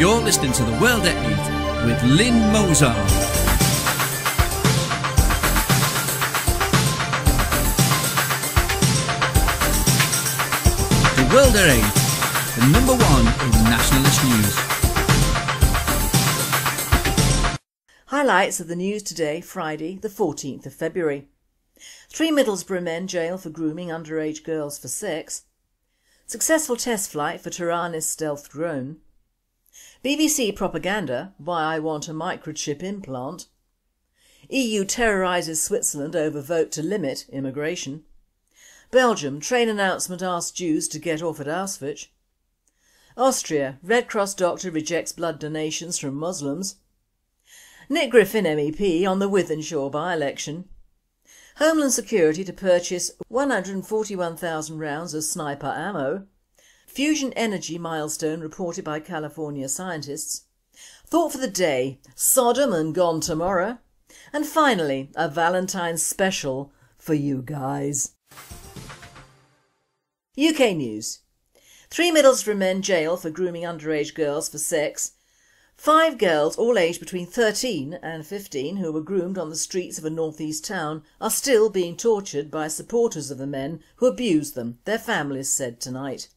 You're listening to The World at 8 with Lynn Mozart. The World at 8, the number one in nationalist news. Highlights of the news today, Friday the 14th of February. 3 Middlesbrough men jailed for grooming underage girls for sex. Successful test flight for tardiness stealth drone. BBC propaganda, why I want a microchip implant. EU terrorises Switzerland over vote to limit immigration. Belgium, train announcement asks Jews to get off at Auschwitz. Austria, Red Cross doctor rejects blood donations from Muslims. Nick Griffin MEP on the Wythenshawe by-election. Homeland Security to purchase 141,000 rounds of sniper ammo. Fusion energy milestone reported by California scientists. Thought for the day, Sodom and gone tomorrow. And finally, a Valentine special for you guys. UK news. 3 Middlesbrough men jailed for grooming underage girls for sex. 5 girls, all aged between 13 and 15, who were groomed on the streets of a northeast town, are still being tortured by supporters of the men who abused them, their families said tonight.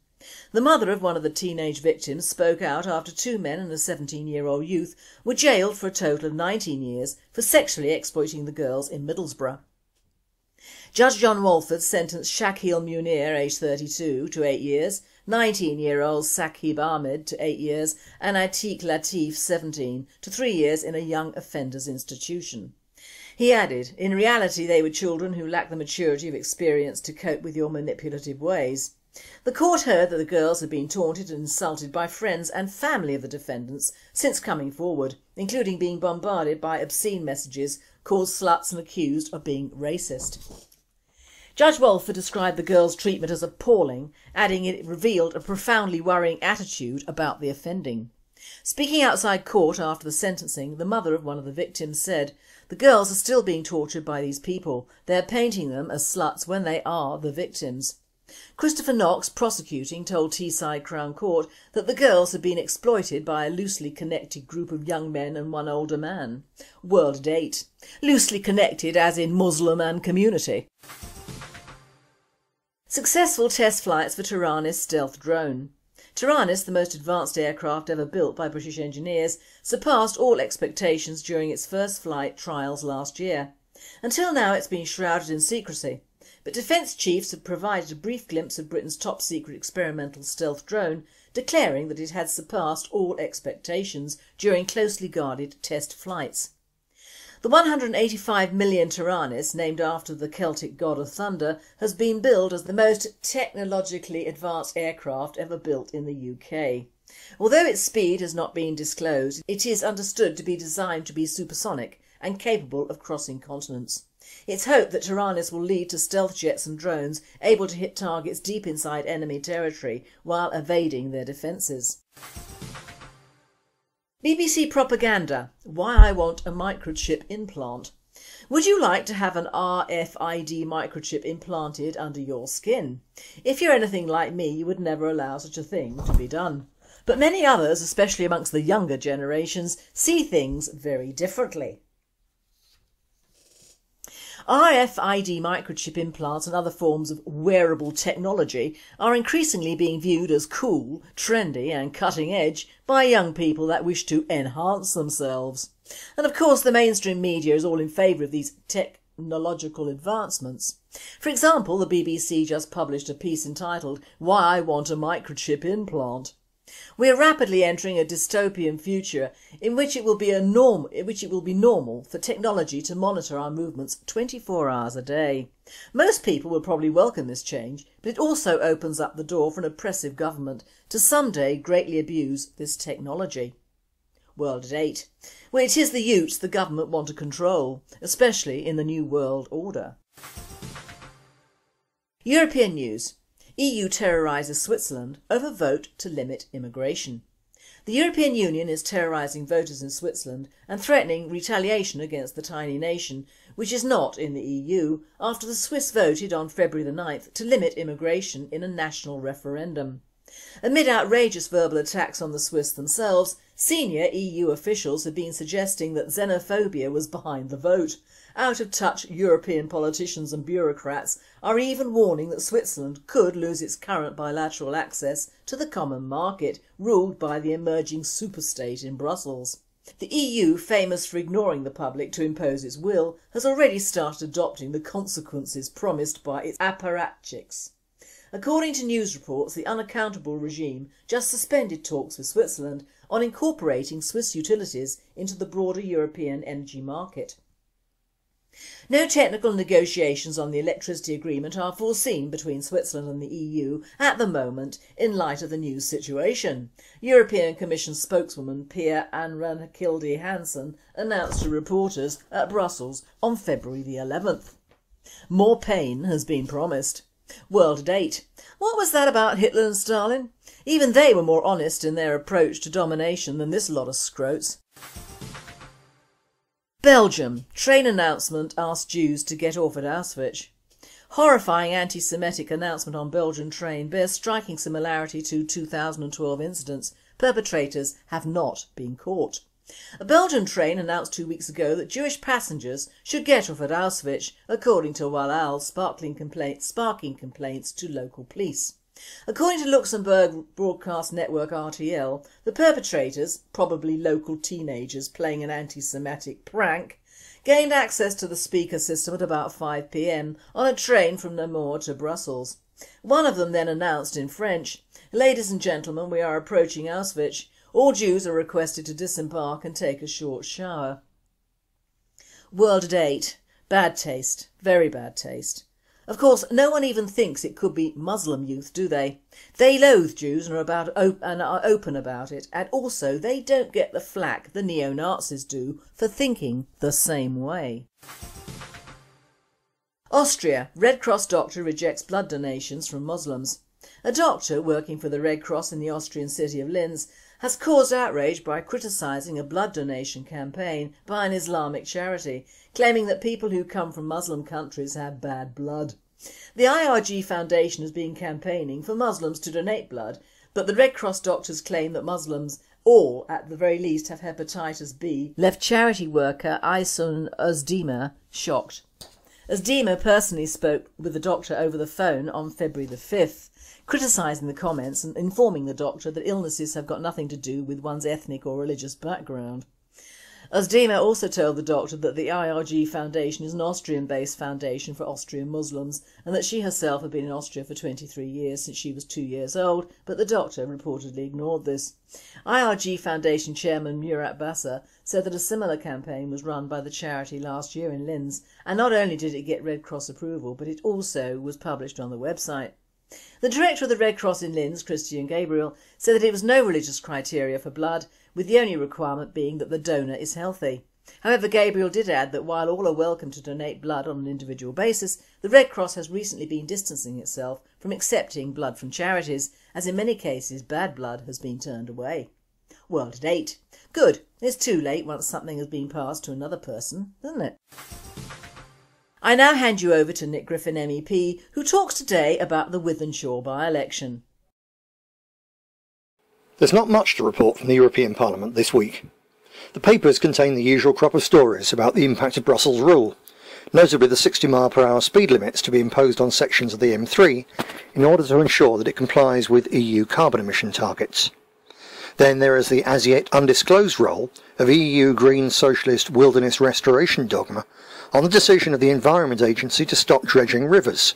The mother of one of the teenage victims spoke out after 2 men and a 17-year-old youth were jailed for a total of 19 years for sexually exploiting the girls in Middlesbrough. Judge John Walford sentenced Shakil Munir, aged 32, to 8 years, 19-year-old Sakib Ahmed to 8 years and Ateeq Latif, 17, to 3 years in a young offenders institution. He added, in reality they were children who lacked the maturity of experience to cope with your manipulative ways. The court heard that the girls had been taunted and insulted by friends and family of the defendants since coming forward, including being bombarded by obscene messages called sluts and accused of being racist. Judge Walford described the girls' treatment as appalling, adding it revealed a profoundly worrying attitude about the offending. Speaking outside court after the sentencing, the mother of one of the victims said, "The girls are still being tortured by these people. They are painting them as sluts when they are the victims." Christopher Knox, prosecuting, told Teesside Crown Court that the girls had been exploited by a loosely connected group of young men and one older man. World at 8. Loosely connected as in Muslim and community. Successful test flights for tardiness stealth drone. Tardiness, the most advanced aircraft ever built by British engineers, surpassed all expectations during its first flight trials last year. Until now it's been shrouded in secrecy, but defence chiefs have provided a brief glimpse of Britain's top secret experimental stealth drone, declaring that it had surpassed all expectations during closely guarded test flights. The 185 million tardiness, named after the Celtic god of thunder, has been billed as the most technologically advanced aircraft ever built in the UK. Although its speed has not been disclosed, it is understood to be designed to be supersonic and capable of crossing continents. It's hoped that tardiness will lead to stealth jets and drones able to hit targets deep inside enemy territory while evading their defences. BBC propaganda, why I want a microchip implant. Would you like to have an RFID microchip implanted under your skin? If you're anything like me, you would never allow such a thing to be done. But many others, especially amongst the younger generations, see things very differently. RFID microchip implants and other forms of wearable technology are increasingly being viewed as cool, trendy and cutting edge by young people that wish to enhance themselves. And of course the mainstream media is all in favour of these technological advancements. For example, the BBC just published a piece entitled "Why I Want a Microchip Implant." We are rapidly entering a dystopian future in which it will be normal for technology to monitor our movements 24 hours a day. Most people will probably welcome this change, but it also opens up the door for an oppressive government to someday greatly abuse this technology. World at 8. Well, it is the youths the government want to control, especially in the New World Order. European news. EU terrorises Switzerland over vote to limit immigration. The European Union is terrorising voters in Switzerland and threatening retaliation against the tiny nation, which is not in the EU, after the Swiss voted on February the 9th to limit immigration in a national referendum. Amid outrageous verbal attacks on the Swiss themselves, senior EU officials have been suggesting that xenophobia was behind the vote. Out-of-touch European politicians and bureaucrats are even warning that Switzerland could lose its current bilateral access to the common market ruled by the emerging superstate in Brussels. The EU, famous for ignoring the public to impose its will, has already started adopting the consequences promised by its apparatchiks. According to news reports, the unaccountable regime just suspended talks with Switzerland on incorporating Swiss utilities into the broader European energy market. No technical negotiations on the electricity agreement are foreseen between Switzerland and the EU at the moment in light of the new situation, European Commission spokeswoman Pia Anran-Hilde Hansen announced to reporters at Brussels on February the 11th. More pain has been promised. World at 8. What was that about Hitler and Stalin? Even they were more honest in their approach to domination than this lot of scroats. Belgium. Train announcement asks Jews to get off at Auschwitz. Horrifying anti-Semitic announcement on Belgian train bears striking similarity to 2012 incidents. Perpetrators have not been caught. A Belgian train announced 2 weeks ago that Jewish passengers should get off at Auschwitz, according to Walal, sparking complaints to local police. According to Luxembourg broadcast network RTL, the perpetrators, probably local teenagers playing an anti-Semitic prank, gained access to the speaker system at about 5 p.m. on a train from Namur to Brussels. One of them then announced in French, "Ladies and gentlemen, we are approaching Auschwitz. All Jews are requested to disembark and take a short shower." World at 8. Bad taste. Very bad taste. Of course, no one even thinks it could be Muslim youth, do they? They loathe Jews and are open about it, and also they don't get the flack the neo-Nazis do for thinking the same way. Austria. Red Cross doctor rejects blood donations from Muslims. A doctor working for the Red Cross in the Austrian city of Linz has caused outrage by criticising a blood donation campaign by an Islamic charity, claiming that people who come from Muslim countries have bad blood. The IRG Foundation has been campaigning for Muslims to donate blood, but the Red Cross doctors claim that Muslims, all at the very least, have hepatitis B, left charity worker Aysun Özdemir shocked. Özdemir personally spoke with the doctor over the phone on February the 5th. Criticising the comments and informing the doctor that illnesses have got nothing to do with one's ethnic or religious background. Özdemir also told the doctor that the IRG Foundation is an Austrian-based foundation for Austrian Muslims and that she herself had been in Austria for 23 years since she was 2 years old, but the doctor reportedly ignored this. IRG Foundation chairman Murat Bassa said that a similar campaign was run by the charity last year in Linz, and not only did it get Red Cross approval, but it also was published on the website. The director of the Red Cross in Linz, Christian Gabriel, said that it was no religious criteria for blood, with the only requirement being that the donor is healthy. However, Gabriel did add that while all are welcome to donate blood on an individual basis, the Red Cross has recently been distancing itself from accepting blood from charities, as in many cases bad blood has been turned away. World at 8. Good. It's too late once something has been passed to another person, isn't it? I now hand you over to Nick Griffin MEP, who talks today about the Wythenshawe by-election. There's not much to report from the European Parliament this week. The papers contain the usual crop of stories about the impact of Brussels rule, notably the 60-mile-per-hour speed limits to be imposed on sections of the M3 in order to ensure that it complies with EU carbon emission targets. Then there is the as yet undisclosed role of EU Green Socialist wilderness restoration dogma on the decision of the Environment Agency to stop dredging rivers,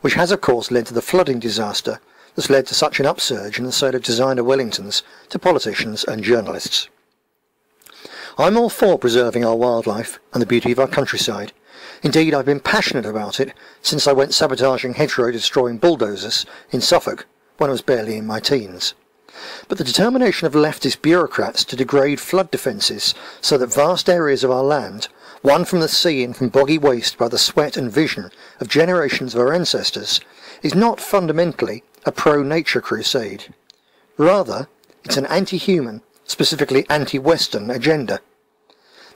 which has of course led to the flooding disaster that's led to such an upsurge in the sale of designer Wellingtons to politicians and journalists. I'm all for preserving our wildlife and the beauty of our countryside. Indeed, I've been passionate about it since I went sabotaging hedgerow destroying bulldozers in Suffolk when I was barely in my teens. But the determination of leftist bureaucrats to degrade flood defences so that vast areas of our land, won from the sea and from boggy waste by the sweat and vision of generations of our ancestors, is not fundamentally a pro-nature crusade. Rather, it's an anti-human, specifically anti-Western agenda.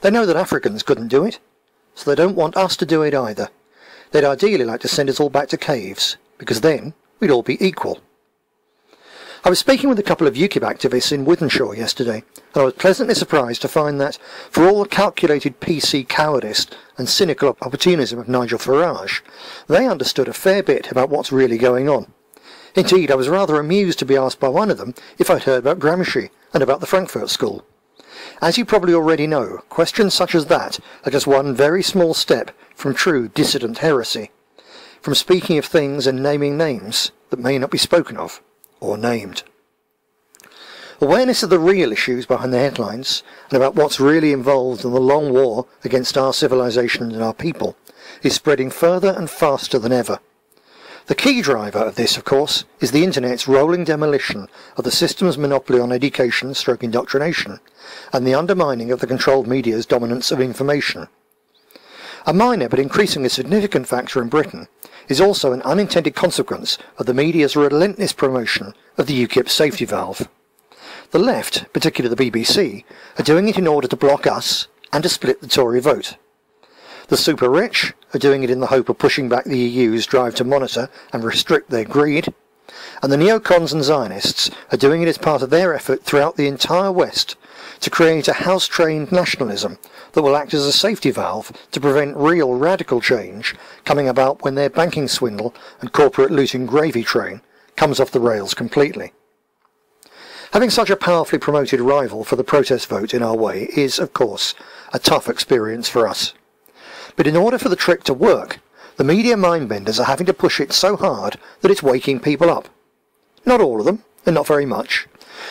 They know that Africans couldn't do it, so they don't want us to do it either. They'd ideally like to send us all back to caves, because then we'd all be equal. I was speaking with a couple of UKIP activists in Wythenshawe yesterday, and I was pleasantly surprised to find that, for all the calculated PC cowardice and cynical opportunism of Nigel Farage, they understood a fair bit about what's really going on. Indeed, I was rather amused to be asked by one of them if I'd heard about Gramsci and about the Frankfurt School. As you probably already know, questions such as that are just one very small step from true dissident heresy, from speaking of things and naming names that may not be spoken of or named. Awareness of the real issues behind the headlines and about what's really involved in the long war against our civilization and our people is spreading further and faster than ever. The key driver of this, of course, is the Internet's rolling demolition of the system's monopoly on education / indoctrination and the undermining of the controlled media's dominance of information. A minor but increasingly significant factor in Britain is also an unintended consequence of the media's relentless promotion of the UKIP safety valve. The left, particularly the BBC, are doing it in order to block us and to split the Tory vote. The super rich are doing it in the hope of pushing back the EU's drive to monitor and restrict their greed, and the neocons and Zionists are doing it as part of their effort throughout the entire West to create a house-trained nationalism that will act as a safety valve to prevent real radical change coming about when their banking swindle and corporate looting gravy train comes off the rails completely. Having such a powerfully promoted rival for the protest vote in our way is, of course, a tough experience for us. But in order for the trick to work, the media mindbenders are having to push it so hard that it's waking people up. Not all of them, and not very much,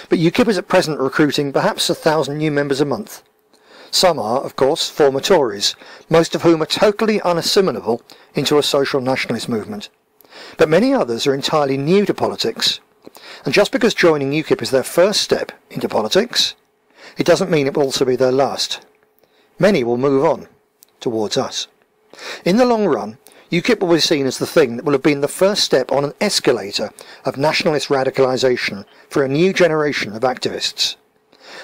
but UKIP is at present recruiting perhaps 1,000 new members a month. Some are, of course, former Tories, most of whom are totally unassimilable into a social nationalist movement. But many others are entirely new to politics. And just because joining UKIP is their first step into politics, it doesn't mean it will also be their last. Many will move on towards us. In the long run, UKIP will be seen as the thing that will have been the first step on an escalator of nationalist radicalisation for a new generation of activists.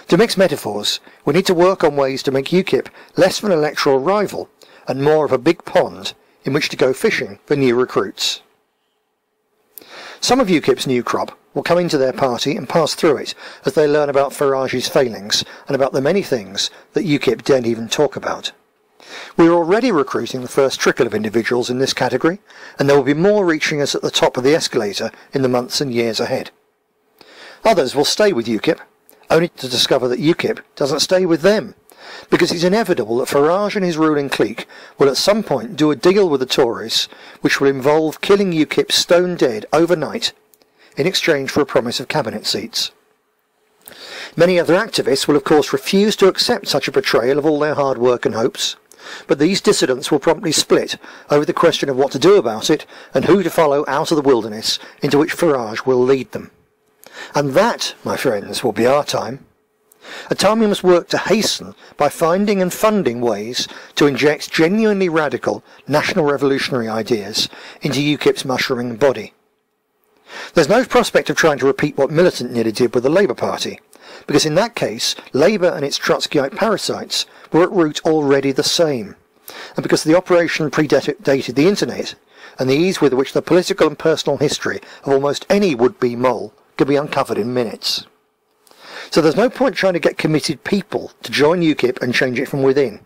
To mix metaphors, we need to work on ways to make UKIP less of an electoral rival and more of a big pond in which to go fishing for new recruits. Some of UKIP's new crop will come into their party and pass through it as they learn about Farage's failings and about the many things that UKIP daren't even talk about. We are already recruiting the first trickle of individuals in this category, and there will be more reaching us at the top of the escalator in the months and years ahead. Others will stay with UKIP, only to discover that UKIP doesn't stay with them, because it's inevitable that Farage and his ruling clique will at some point do a deal with the Tories which will involve killing UKIP stone dead overnight in exchange for a promise of cabinet seats. Many other activists will of course refuse to accept such a betrayal of all their hard work and hopes, but these dissidents will promptly split over the question of what to do about it and who to follow out of the wilderness into which Farage will lead them. And that, my friends, will be our time. A time we must work to hasten by finding and funding ways to inject genuinely radical national revolutionary ideas into UKIP's mushrooming body. There's no prospect of trying to repeat what Militant nearly did with the Labour Party, because in that case Labour and its Trotskyite parasites were at root already the same, and because the operation predated the Internet, and the ease with which the political and personal history of almost any would-be mole could be uncovered in minutes. So there's no point trying to get committed people to join UKIP and change it from within.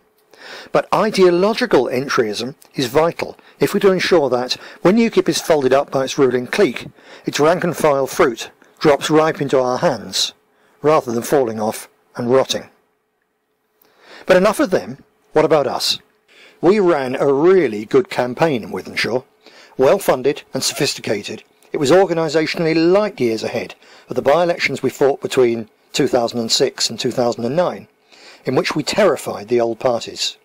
But ideological entryism is vital if we're to ensure that, when UKIP is folded up by its ruling clique, its rank-and-file fruit drops ripe into our hands, rather than falling off and rotting. But enough of them, what about us? We ran a really good campaign in Wythenshawe, well-funded and sophisticated. It was organisationally light years ahead of the by-elections we fought between 2006 and 2009, in which we terrified the old parties.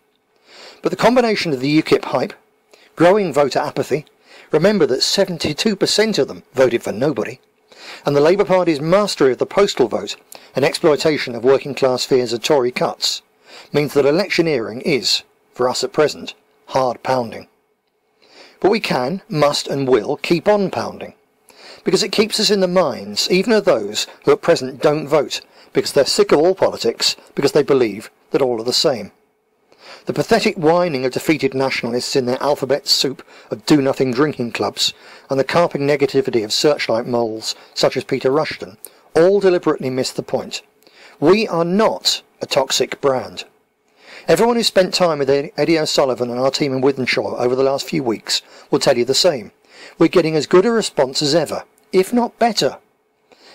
But the combination of the UKIP hype, growing voter apathy, remember that 72% of them voted for nobody, and the Labour Party's mastery of the postal vote and exploitation of working class fears of Tory cuts, means that electioneering is, for us at present, hard pounding. But we can, must and will keep on pounding, because it keeps us in the minds even of those who at present don't vote, because they're sick of all politics, because they believe that all are the same. The pathetic whining of defeated nationalists in their alphabet soup of do-nothing drinking clubs, and the carping negativity of searchlight moles such as Peter Rushton, all deliberately miss the point. We are not a toxic brand. Everyone who's spent time with Eddie O'Sullivan and our team in Wythenshawe over the last few weeks will tell you the same. We're getting as good a response as ever, if not better.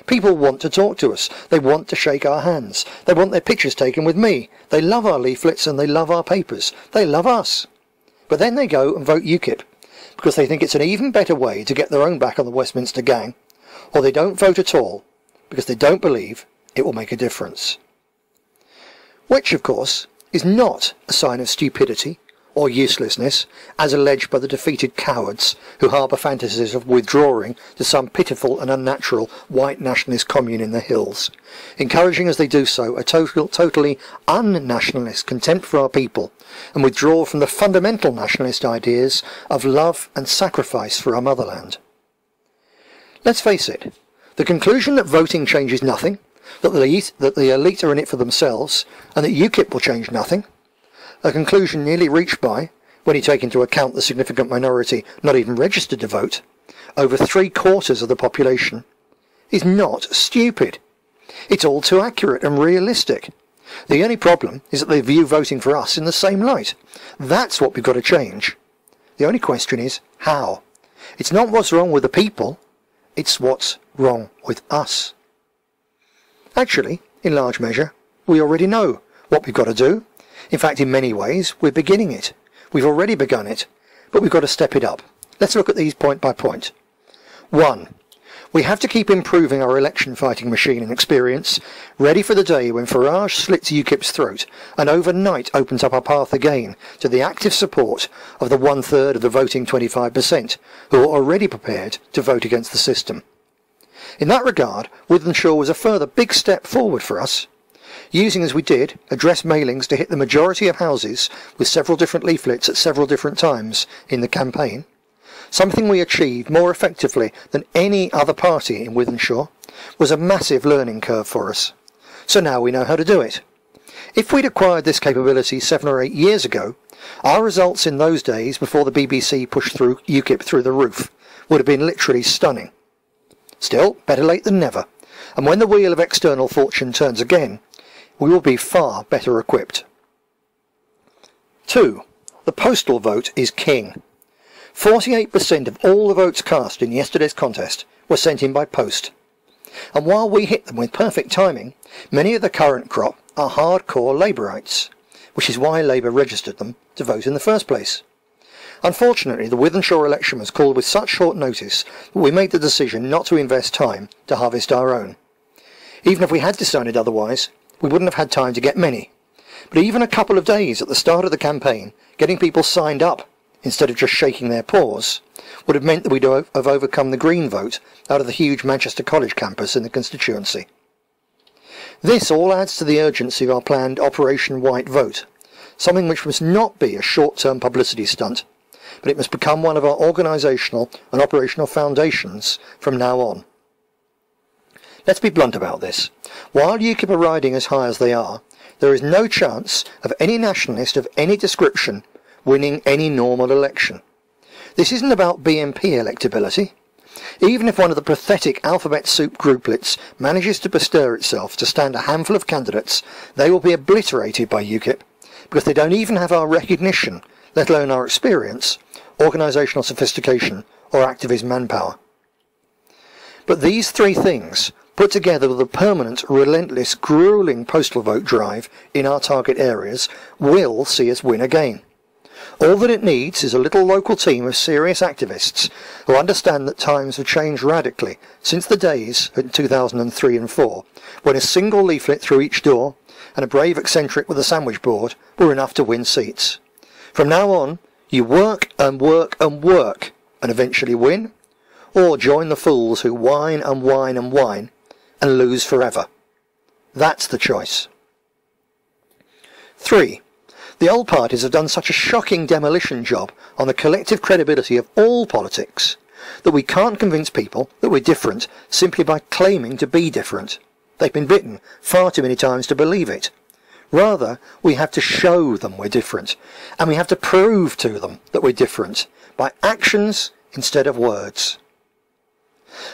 People want to talk to us. They want to shake our hands. They want their pictures taken with me. They love our leaflets and they love our papers. They love us. But then they go and vote UKIP because they think it's an even better way to get their own back on the Westminster gang, or they don't vote at all because they don't believe it will make a difference. Which, of course, is not a sign of stupidity or uselessness, as alleged by the defeated cowards who harbour fantasies of withdrawing to some pitiful and unnatural white nationalist commune in the hills, encouraging as they do so a totally un-nationalist contempt for our people, and withdraw from the fundamental nationalist ideas of love and sacrifice for our motherland. Let's face it, the conclusion that voting changes nothing, that the elite are in it for themselves, and that UKIP will change nothing, a conclusion nearly reached by, when you take into account the significant minority not even registered to vote, over 3/4 of the population, is not stupid. It's all too accurate and realistic. The only problem is that they view voting for us in the same light. That's what we've got to change. The only question is how. It's not what's wrong with the people, it's what's wrong with us. Actually, in large measure, we already know what we've got to do. In fact, in many ways, we're beginning it. We've already begun it, but we've got to step it up. Let's look at these point by point. 1. We have to keep improving our election fighting machine and experience, ready for the day when Farage slits UKIP's throat and overnight opens up our path again to the active support of the 1/3 of the voting 25% who are already prepared to vote against the system. In that regard, Wythenshawe was a further big step forward for us. Using, as we did, address mailings to hit the majority of houses with several different leaflets at several different times in the campaign, something we achieved more effectively than any other party in Wythenshawe, was a massive learning curve for us. So now we know how to do it. If we'd acquired this capability 7 or 8 years ago, our results in those days before the BBC pushed through UKIP through the roof would have been literally stunning. Still, better late than never, and when the wheel of external fortune turns again, we will be far better equipped. 2. The postal vote is king. 48% of all the votes cast in yesterday's contest were sent in by post. And while we hit them with perfect timing, many of the current crop are hardcore Labourites, which is why Labour registered them to vote in the first place. Unfortunately, the Wythenshawe election was called with such short notice that we made the decision not to invest time to harvest our own. Even if we had decided otherwise, we wouldn't have had time to get many. But even a couple of days at the start of the campaign, getting people signed up instead of just shaking their paws, would have meant that we'd have overcome the Green vote out of the huge Manchester College campus in the constituency. This all adds to the urgency of our planned Operation White Vote, something which must not be a short-term publicity stunt, but it must become one of our organisational and operational foundations from now on. Let's be blunt about this. While UKIP are riding as high as they are, there is no chance of any nationalist of any description winning any normal election. This isn't about BNP electability. Even if one of the pathetic alphabet soup grouplets manages to bestir itself to stand a handful of candidates, they will be obliterated by UKIP because they don't even have our recognition, let alone our experience, organisational sophistication or activism manpower. But these three things, put together with a permanent, relentless, gruelling postal vote drive in our target areas, will see us win again. All that it needs is a little local team of serious activists who understand that times have changed radically since the days in 2003 and 4, when a single leaflet through each door and a brave eccentric with a sandwich board were enough to win seats. From now on, you work and work and work and eventually win, or join the fools who whine and whine and whine and lose forever. That's the choice. 3. The old parties have done such a shocking demolition job on the collective credibility of all politics that we can't convince people that we're different simply by claiming to be different. They've been bitten far too many times to believe it. Rather, we have to show them we're different, and we have to prove to them that we're different by actions instead of words.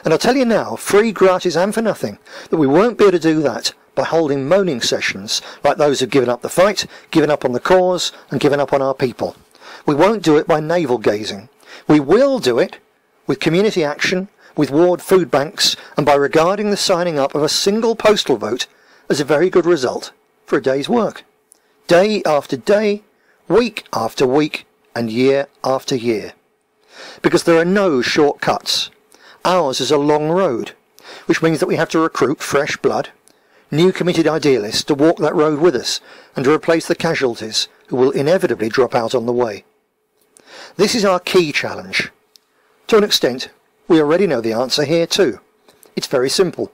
And I'll tell you now, free, gratis and for nothing, that we won't be able to do that by holding moaning sessions like those who've given up the fight, given up on the cause and given up on our people. We won't do it by navel gazing. We will do it with community action, with ward food banks, and by regarding the signing up of a single postal vote as a very good result for a day's work. Day after day, week after week, and year after year. Because there are no shortcuts. Ours is a long road, which means that we have to recruit fresh blood, new committed idealists to walk that road with us and to replace the casualties who will inevitably drop out on the way. This is our key challenge. To an extent, we already know the answer here too. It's very simple.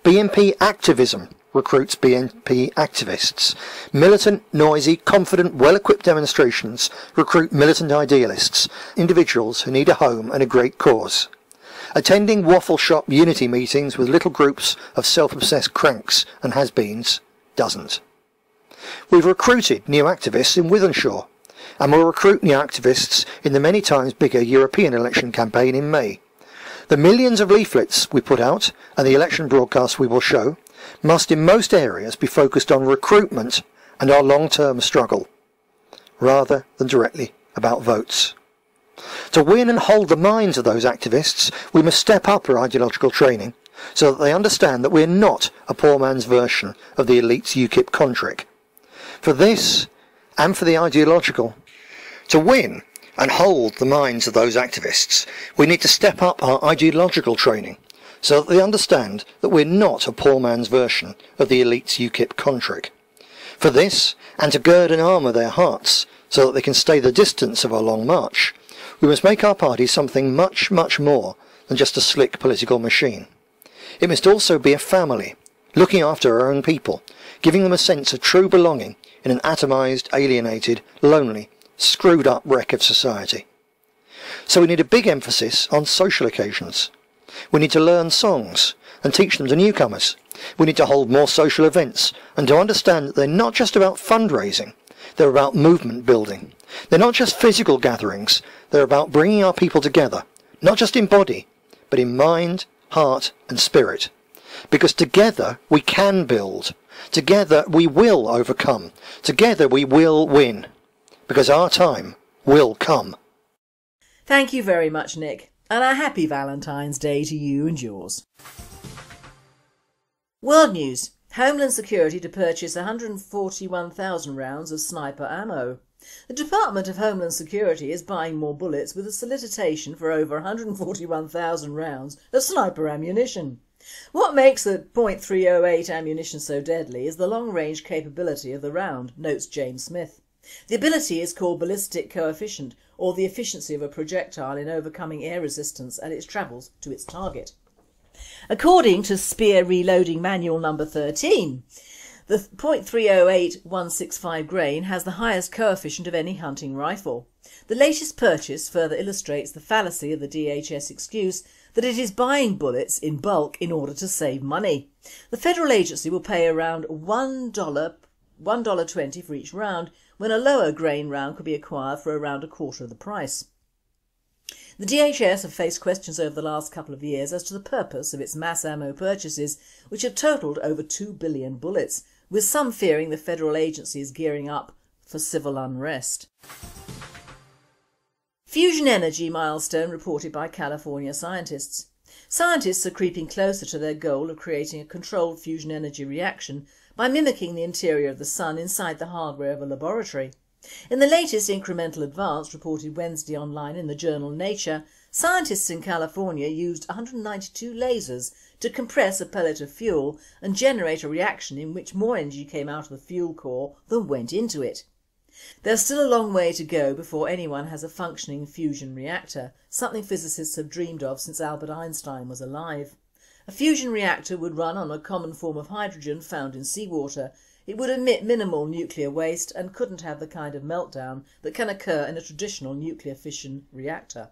BNP activism recruits BNP activists. Militant, noisy, confident, well-equipped demonstrations recruit militant idealists, individuals who need a home and a great cause. Attending waffle shop unity meetings with little groups of self-obsessed cranks and has-beens doesn't. We've recruited new activists in Wythenshawe, and will recruit new activists in the many times bigger European election campaign in May. The millions of leaflets we put out and the election broadcasts we will show must in most areas be focused on recruitment and our long-term struggle, rather than directly about votes. To win and hold the minds of those activists, we must step up our ideological training so that they understand that we're not a poor man's version of the elite's UKIP contrick. For this, and for the ideological, to win and hold the minds of those activists, we need to step up our ideological training so that they understand that we're not a poor man's version of the elite's UKIP contrick. For this, and to gird and armour their hearts so that they can stay the distance of our long march, we must make our party something much, much more than just a slick political machine. It must also be a family, looking after our own people, giving them a sense of true belonging in an atomised, alienated, lonely, screwed up wreck of society. So we need a big emphasis on social occasions. We need to learn songs and teach them to newcomers. We need to hold more social events and to understand that they're not just about fundraising, they're about movement building. They're not just physical gatherings, they're about bringing our people together, not just in body, but in mind, heart and spirit. Because together we can build. Together we will overcome. Together we will win. Because our time will come. Thank you very much, Nick, and a happy Valentine's Day to you and yours. World News. Homeland Security to purchase 141,000 rounds of sniper ammo. The Department of Homeland Security is buying more bullets with a solicitation for over 141,000 rounds of sniper ammunition. What makes the .308 ammunition so deadly is the long-range capability of the round, notes James Smith. The ability is called ballistic coefficient, or the efficiency of a projectile in overcoming air resistance at its travels to its target. According to Spear Reloading Manual number 13, the .308 165 grain has the highest coefficient of any hunting rifle. The latest purchase further illustrates the fallacy of the DHS excuse that it is buying bullets in bulk in order to save money. The federal agency will pay around $1.20 for each round, when a lower grain round could be acquired for around a quarter of the price. The DHS have faced questions over the last couple of years as to the purpose of its mass ammo purchases, which have totalled over 2 billion bullets, with some fearing the federal agency is gearing up for civil unrest. Fusion energy milestone reported by California scientists. Scientists are creeping closer to their goal of creating a controlled fusion energy reaction by mimicking the interior of the sun inside the hardware of a laboratory. In the latest incremental advance reported Wednesday online in the journal Nature, scientists in California used 192 lasers to compress a pellet of fuel and generate a reaction in which more energy came out of the fuel core than went into it. There's still a long way to go before anyone has a functioning fusion reactor, something physicists have dreamed of since Albert Einstein was alive. A fusion reactor would run on a common form of hydrogen found in seawater. It would emit minimal nuclear waste and couldn't have the kind of meltdown that can occur in a traditional nuclear fission reactor.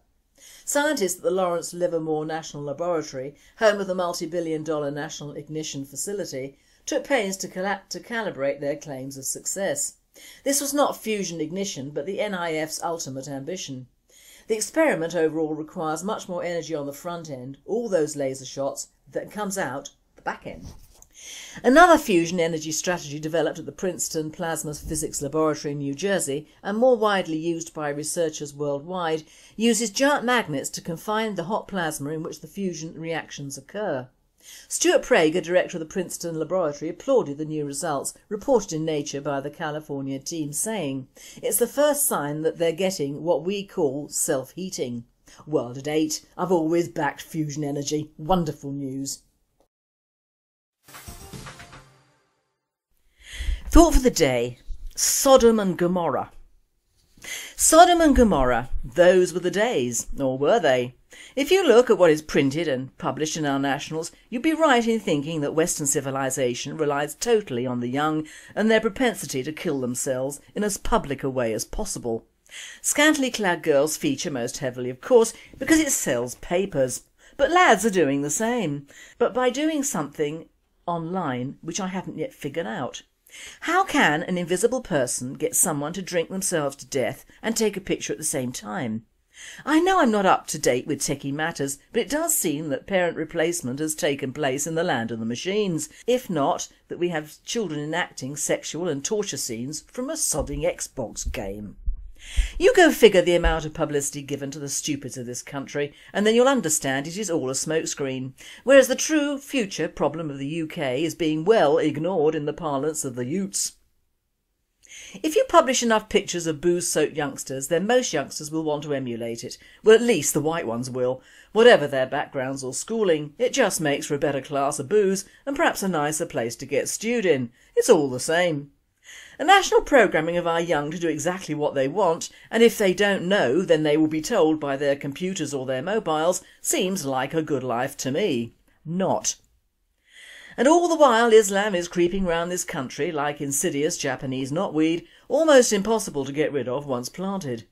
Scientists at the Lawrence Livermore National Laboratory, home of the multi-billion-dollar National Ignition Facility, took pains to calibrate their claims of success. This was not fusion ignition but the NIF's ultimate ambition. The experiment overall requires much more energy on the front end, all those laser shots, that comes out the back end. Another fusion energy strategy developed at the Princeton Plasma Physics Laboratory in New Jersey and more widely used by researchers worldwide uses giant magnets to confine the hot plasma in which the fusion reactions occur. Stuart Prager, director of the Princeton Laboratory, applauded the new results reported in Nature by the California team, saying, "It's the first sign that they're getting what we call self-heating. World at 8, I've always backed fusion energy. Wonderful news." Thought for the day: Sodom and Gomorrah. Sodom and Gomorrah, those were the days, or were they? If you look at what is printed and published in our nationals, you'd be right in thinking that Western civilization relies totally on the young and their propensity to kill themselves in as public a way as possible. Scantily clad girls feature most heavily, of course, because it sells papers, but lads are doing the same, but by doing something online which I haven't yet figured out. How can an invisible person get someone to drink themselves to death and take a picture at the same time? I know I'm not up to date with techie matters, but it does seem that parent replacement has taken place in the land of the machines, if not that we have children enacting sexual and torture scenes from a sodding Xbox game. You go figure the amount of publicity given to the stupids of this country and then you'll understand it is all a smokescreen, whereas the true future problem of the UK is being well ignored in the parlance of the Utes. If you publish enough pictures of booze-soaked youngsters, then most youngsters will want to emulate it. Well, at least the white ones will. Whatever their backgrounds or schooling, it just makes for a better class of booze and perhaps a nicer place to get stewed in. It's all the same. A national programming of our young to do exactly what they want, and if they don't know then they will be told by their computers or their mobiles, seems like a good life to me. Not. And all the while Islam is creeping round this country like insidious Japanese knotweed, almost impossible to get rid of once planted.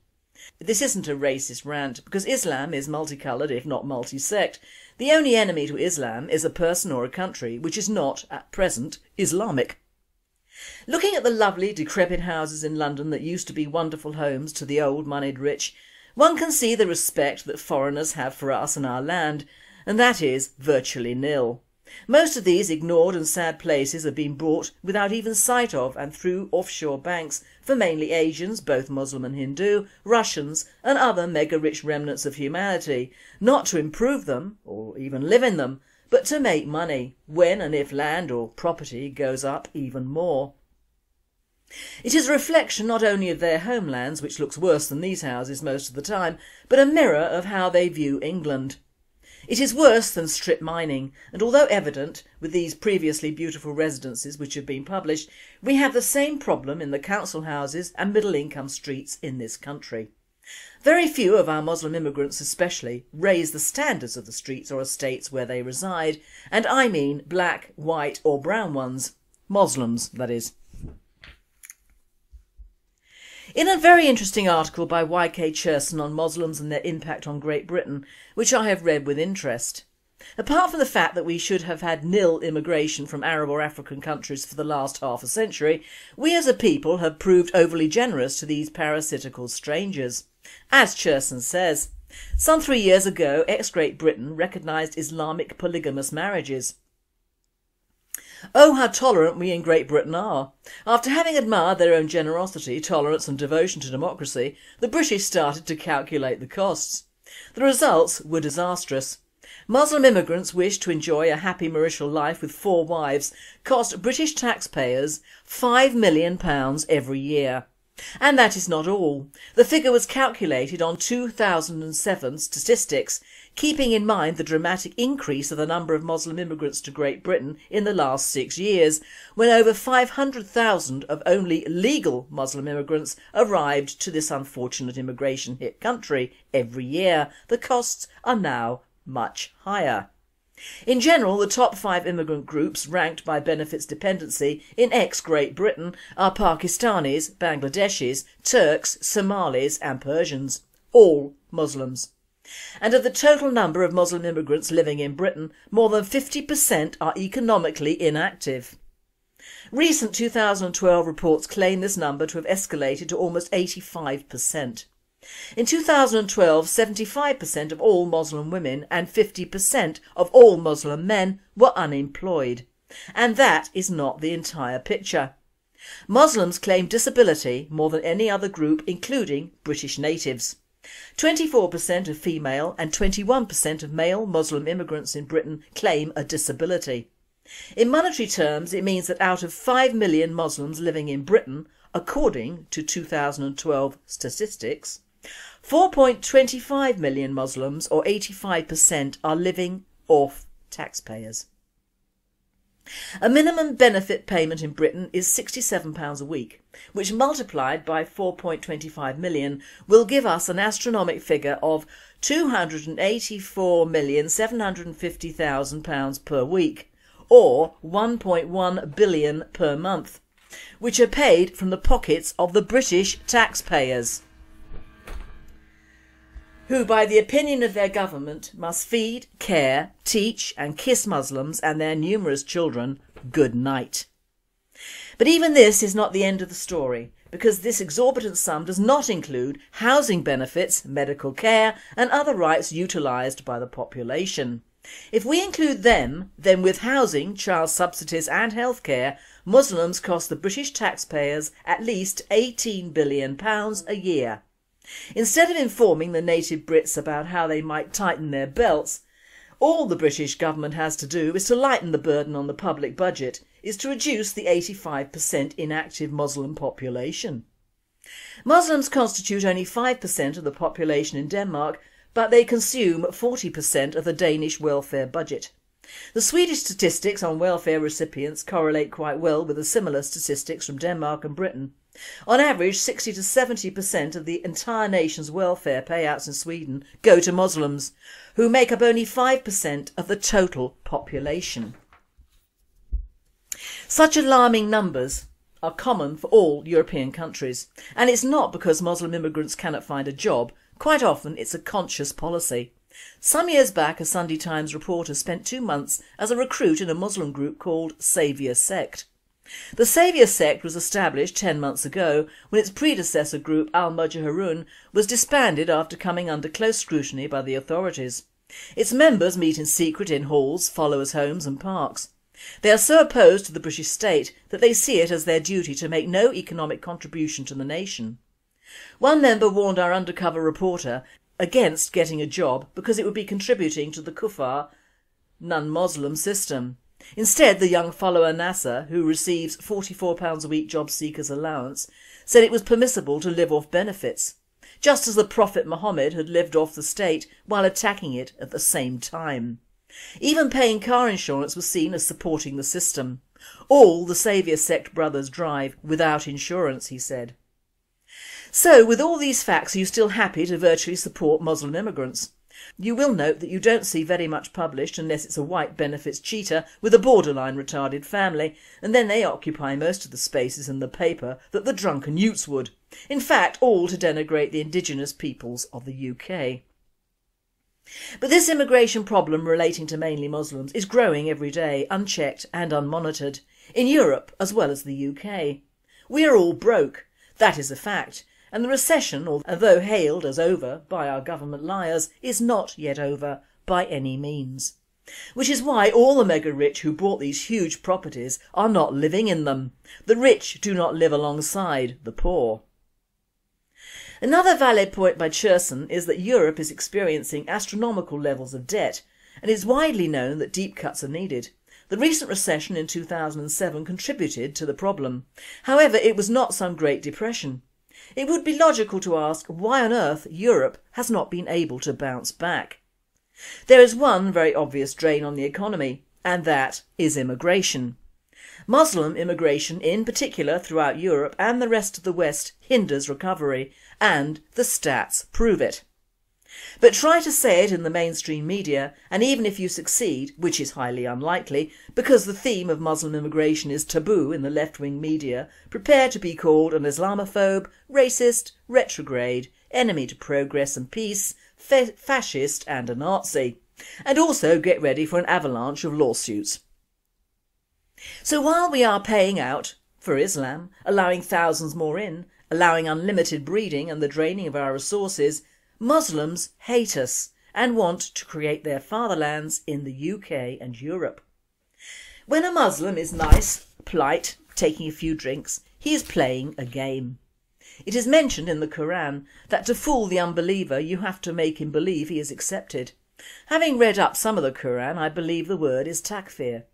This isn't a racist rant, because Islam is multicoloured if not multi-sect. The only enemy to Islam is a person or a country which is not, at present, Islamic. Looking at the lovely decrepit houses in London that used to be wonderful homes to the old moneyed rich, one can see the respect that foreigners have for us and our land, and that is virtually nil. Most of these ignored and sad places have been bought without even sight of and through offshore banks for mainly Asians, both Muslim and Hindu, Russians and other mega-rich remnants of humanity, not to improve them or even live in them, but to make money when and if land or property goes up even more. It is a reflection not only of their homelands, which looks worse than these houses most of the time, but a mirror of how they view England. It is worse than strip mining, and although evident with these previously beautiful residences which have been published, we have the same problem in the council houses and middle-income streets in this country. Very few of our Muslim immigrants especially raise the standards of the streets or estates where they reside, and I mean black, white or brown ones. Muslims, that is. In a very interesting article by Y.K. Cherson on Muslims and their impact on Great Britain, which I have read with interest, apart from the fact that we should have had nil immigration from Arab or African countries for the last half a century, we as a people have proved overly generous to these parasitical strangers. As Cherson says, some 3 years ago ex-Great Britain recognised Islamic polygamous marriages. Oh, how tolerant we in Great Britain are. After having admired their own generosity, tolerance and devotion to democracy, the British started to calculate the costs. The results were disastrous. Muslim immigrants wished to enjoy a happy marital life with 4 wives cost British taxpayers £5 million every year. And that is not all. The figure was calculated on 2007 statistics, keeping in mind the dramatic increase of the number of Muslim immigrants to Great Britain in the last 6 years, when over 500,000 of only legal Muslim immigrants arrived to this unfortunate immigration-hit country every year. The costs are now much higher. In general, the top 5 immigrant groups ranked by benefits dependency in ex-Great Britain are Pakistanis, Bangladeshis, Turks, Somalis and Persians, all Muslims. And of the total number of Muslim immigrants living in Britain, more than 50% are economically inactive. Recent 2012 reports claim this number to have escalated to almost 85%. In 2012, 75% of all Muslim women and 50% of all Muslim men were unemployed. And that is not the entire picture. Muslims claim disability more than any other group, including British natives. 24% of female and 21% of male Muslim immigrants in Britain claim a disability. In monetary terms, it means that out of 5 million Muslims living in Britain, according to 2012 statistics, 4.25 million Muslims, or 85%, are living off taxpayers. A minimum benefit payment in Britain is £67 a week, which multiplied by 4.25 million will give us an astronomical figure of £284,750,000 per week, or 1.1 billion per month, which are paid from the pockets of the British taxpayers, who by the opinion of their government must feed, care, teach and kiss Muslims and their numerous children good night. But even this is not the end of the story, because this exorbitant sum does not include housing benefits, medical care and other rights utilised by the population. If we include them, then with housing, child subsidies and healthcare, Muslims cost the British taxpayers at least £18 billion a year. Instead of informing the native Brits about how they might tighten their belts, all the British government has to do is to lighten the burden on the public budget, is to reduce the 85% inactive Muslim population. Muslims constitute only 5% of the population in Denmark, but they consume 40% of the Danish welfare budget. The Swedish statistics on welfare recipients correlate quite well with the similar statistics from Denmark and Britain. On average, 60 to 70% of the entire nation's welfare payouts in Sweden go to Muslims, who make up only 5% of the total population. Such alarming numbers are common for all European countries, and it's not because Muslim immigrants cannot find a job. Quite often it's a conscious policy. Some years back, a Sunday Times reporter spent 2 months as a recruit in a Muslim group called Saviour Sect. The Saviour Sect was established 10 months ago when its predecessor group Al-Mujahirun was disbanded after coming under close scrutiny by the authorities. Its members meet in secret in halls, followers' homes and parks. They are so opposed to the British state that they see it as their duty to make no economic contribution to the nation. One member warned our undercover reporter against getting a job because it would be contributing to the kuffar, non-Muslim system. Instead, the young follower Nasser, who receives £44 a week job seekers allowance, said it was permissible to live off benefits, just as the Prophet Muhammad had lived off the state while attacking it at the same time. Even paying car insurance was seen as supporting the system. All the Saviour Sect brothers drive without insurance, he said. So, with all these facts, are you still happy to virtually support Muslim immigrants? You will note that you don't see very much published unless it's a white benefits cheater with a borderline retarded family, and then they occupy most of the spaces in the paper that the drunken Utes would. In fact, all to denigrate the indigenous peoples of the UK. But this immigration problem relating to mainly Muslims is growing every day, unchecked and unmonitored, in Europe as well as the UK. We are all broke, that is a fact. And the recession, although hailed as over by our government liars, is not yet over by any means. Which is why all the mega rich who bought these huge properties are not living in them. The rich do not live alongside the poor. Another valid point by Cherson is that Europe is experiencing astronomical levels of debt, and it is widely known that deep cuts are needed. The recent recession in 2007 contributed to the problem. However, it was not some Great Depression. It would be logical to ask why on earth Europe has not been able to bounce back. There is one very obvious drain on the economy, and that is immigration. Muslim immigration in particular throughout Europe and the rest of the West hinders recovery, and the stats prove it. But try to say it in the mainstream media, and even if you succeed, which is highly unlikely, because the theme of Muslim immigration is taboo in the left-wing media, prepare to be called an Islamophobe, racist, retrograde, enemy to progress and peace, fascist and a Nazi. And also get ready for an avalanche of lawsuits. So while we are paying out for Islam, allowing thousands more in, allowing unlimited breeding and the draining of our resources, Muslims hate us and want to create their fatherlands in the UK and Europe. When a Muslim is nice, polite, taking a few drinks, he is playing a game. It is mentioned in the Quran that to fool the unbeliever you have to make him believe he is accepted. Having read up some of the Quran, I believe the word is takfir.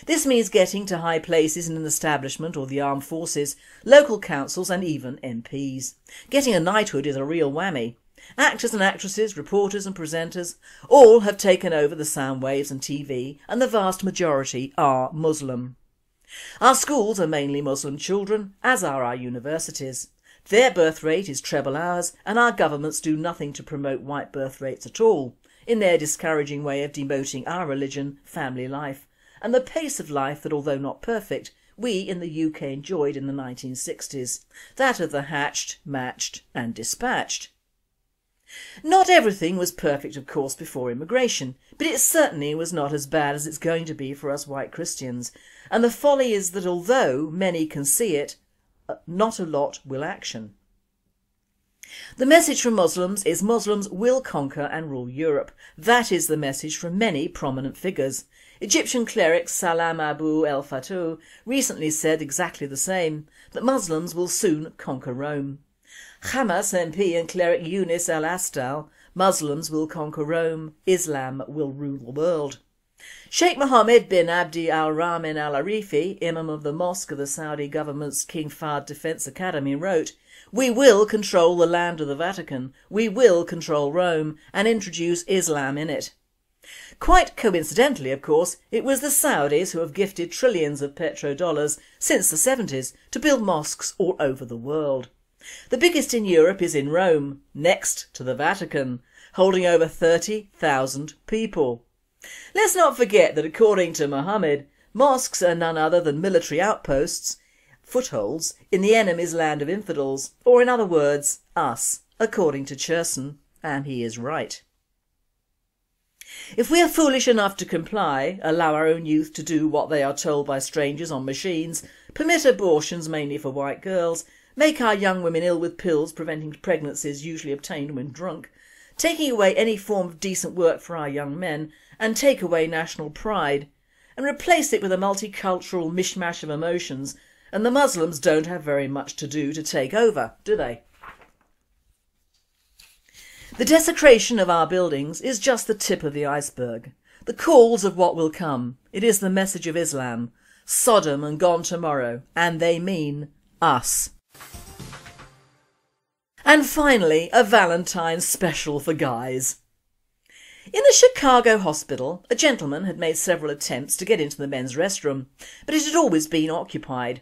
This means getting to high places in an establishment or the armed forces, local councils and even MPs. Getting a knighthood is a real whammy. Actors and actresses, reporters and presenters, all have taken over the sound waves and TV, and the vast majority are Muslim. Our schools are mainly Muslim children, as are our universities. Their birth rate is treble ours, and our governments do nothing to promote white birth rates at all, in their discouraging way of demoting our religion, family life, and the pace of life that, although not perfect, we in the UK enjoyed in the 1960s, that of the hatched, matched and dispatched. Not everything was perfect, of course, before immigration, but it certainly was not as bad as it's going to be for us white Christians, and the folly is that although many can see it, not a lot will action. The message from Muslims is Muslims will conquer and rule Europe. That is the message from many prominent figures. Egyptian cleric Salam Abu el-Fatou recently said exactly the same, that Muslims will soon conquer Rome. Hamas MP and cleric Yunus al-Astal, Muslims will conquer Rome, Islam will rule the world. Sheikh Mohammed bin Abdi al-Rahman al-Arifi, imam of the mosque of the Saudi government's King Fahd Defence Academy, wrote, "We will control the land of the Vatican, we will control Rome and introduce Islam in it." Quite coincidentally, of course, it was the Saudis who have gifted trillions of petrodollars since the 70s to build mosques all over the world. The biggest in Europe is in Rome, next to the Vatican, holding over 30,000 people. Let's not forget that according to Muhammad, mosques are none other than military outposts, footholds in the enemy's land of infidels, or in other words, us, according to Cherson, and he is right. If we are foolish enough to comply, allow our own youth to do what they are told by strangers on machines, permit abortions mainly for white girls, make our young women ill with pills preventing pregnancies usually obtained when drunk, taking away any form of decent work for our young men, and take away national pride, and replace it with a multicultural mishmash of emotions, and the Muslims don't have very much to do to take over, do they? The desecration of our buildings is just the tip of the iceberg. The calls of what will come. It is the message of Islam. Sodom and gone tomorrow, and they mean us. And finally, a Valentine special for guys. In a Chicago hospital, a gentleman had made several attempts to get into the men's restroom, but it had always been occupied.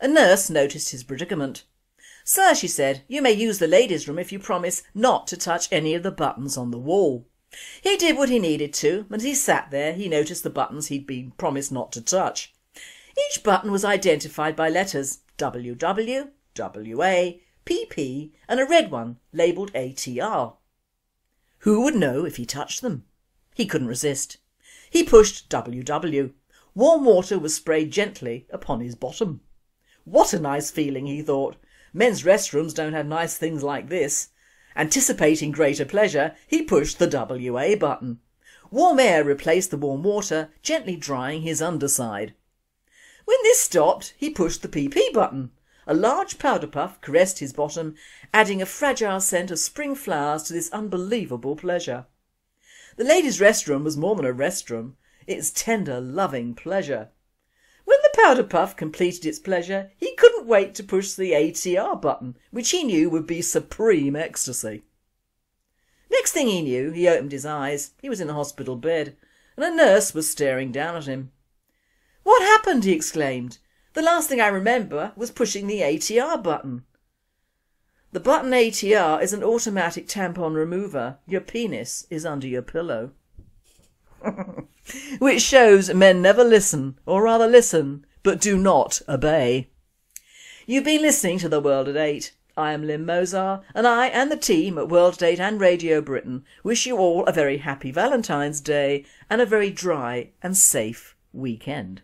A nurse noticed his predicament. "Sir," she said, "you may use the ladies' room if you promise not to touch any of the buttons on the wall." He did what he needed to, and as he sat there he noticed the buttons he'd been promised not to touch. Each button was identified by letters WW, WA, PP and a red one labelled ATR. Who would know if he touched them? He couldn't resist. He pushed WW. Warm water was sprayed gently upon his bottom. What a nice feeling, he thought. Men's restrooms don't have nice things like this. Anticipating greater pleasure, he pushed the WA button. Warm air replaced the warm water, gently drying his underside. When this stopped, he pushed the PP button. A large powder puff caressed his bottom, adding a fragile scent of spring flowers to this unbelievable pleasure. The ladies' restroom was more than a restroom, its tender, loving pleasure. When the powder puff completed its pleasure, he couldn't wait to push the ATR button, which he knew would be supreme ecstasy. Next thing he knew, he opened his eyes. He was in a hospital bed, and a nurse was staring down at him. "What happened?" he exclaimed. "The last thing I remember was pushing the ATR button." "The button ATR is an automatic tampon remover. Your penis is under your pillow." Which shows men never listen, or rather listen, but do not obey. You've been listening to The World at 8. I am Lynn Mozar, and I and the team at World at 8 and Radio Britain wish you all a very happy Valentine's Day and a very dry and safe weekend.